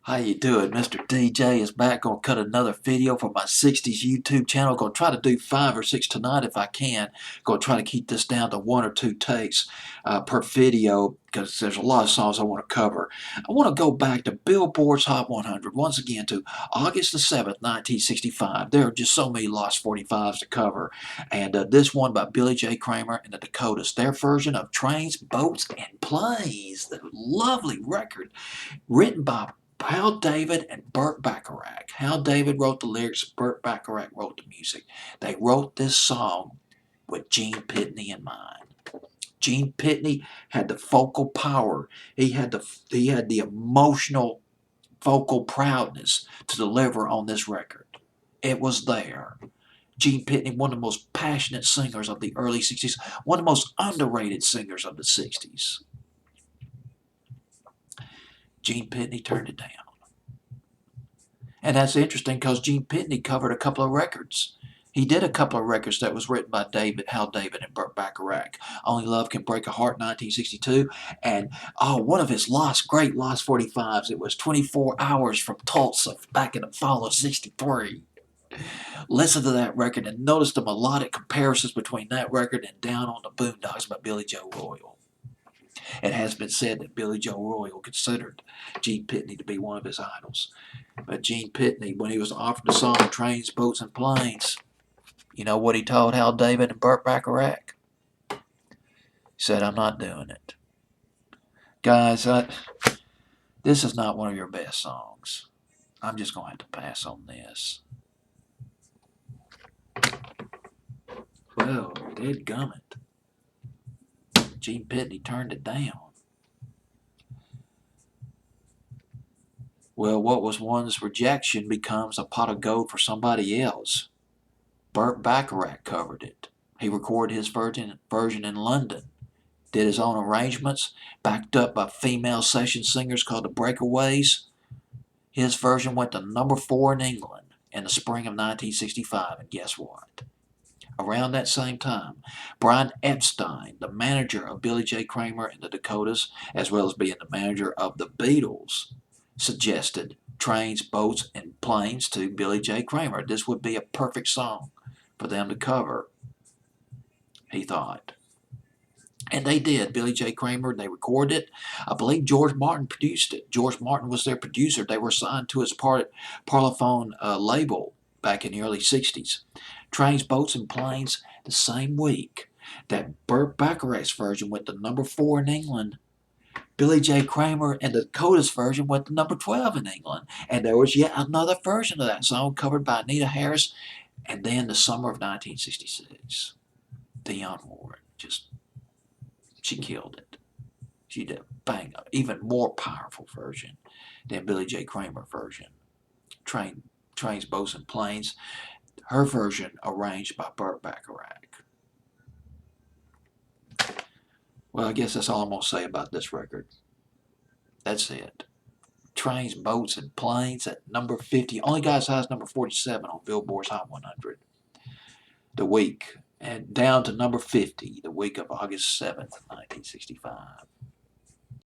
How you doing? Mr. DJ is back. Gonna cut another video for my 60s YouTube channel. Gonna try to do 5 or 6 tonight if I can. Gonna try to keep this down to 1 or 2 takes per video because there's a lot of songs I want to cover. I want to go back to Billboard's Hot 100 once again to August the 7th, 1965. There are just so many Lost 45s to cover. And this one by Billy J. Kramer and the Dakotas. Their version of Trains, Boats, and Planes. The lovely record written by Hal David and Burt Bacharach. Hal David wrote the lyrics, Burt Bacharach wrote the music. They wrote this song with Gene Pitney in mind. Gene Pitney had the vocal power. He had the emotional vocal proudness to deliver on this record. It was there. Gene Pitney, one of the most passionate singers of the early 60s, one of the most underrated singers of the 60s. Gene Pitney turned it down. And that's interesting because Gene Pitney covered a couple of records. He did a couple of records that was written by Hal David and Burt Bacharach. Only Love Can Break a Heart, 1962. And, one of his great Lost 45s. It was 24 Hours from Tulsa back in the fall of 63. Listen to that record and notice the melodic comparisons between that record and Down on the Boondocks by Billy Joe Royal. It has been said that Billy Joe Royal considered Gene Pitney to be one of his idols. But Gene Pitney, when he was offered the song Trains, Boats, and Planes, you know what he told Hal David and Burt Bacharach? He said, I'm not doing it. Guys, this is not one of your best songs. I'm just going to have to pass on this. Well, dadgummit. Gene Pitney turned it down. Well, what was one's rejection becomes a pot of gold for somebody else. Burt Bacharach covered it. He recorded his version in London, did his own arrangements, backed up by female session singers called the Breakaways. His version went to number 4 in England in the spring of 1965, and guess what? Around that same time, Brian Epstein, the manager of Billy J. Kramer and the Dakotas, as well as being the manager of the Beatles, suggested Trains, Boats, and Planes to Billy J. Kramer. This would be a perfect song for them to cover, he thought. And they did. Billy J. Kramer, they recorded it. I believe George Martin produced it. George Martin was their producer. They were signed to his Parlophone label back in the early 60s. Trains, Boats, and Planes, the same week that Burt Bacharach's version went to number 4 in England, Billy J. Kramer and the Dakotas version went to number 12 in England. And there was yet another version of that song covered by Anita Harris. And then the summer of 1966, Dionne Warwick she killed it. She did a bang, even more powerful version than Billy J. Kramer version. Trains, Boats, and Planes. Her version arranged by Burt Bacharach. Well, I guess that's all I'm going to say about this record. That's it. Trains, Boats, and Planes at number 50. Only got as high as number 47 on Billboard's Hot 100. The week. And down to number 50 the week of August 7th, 1965.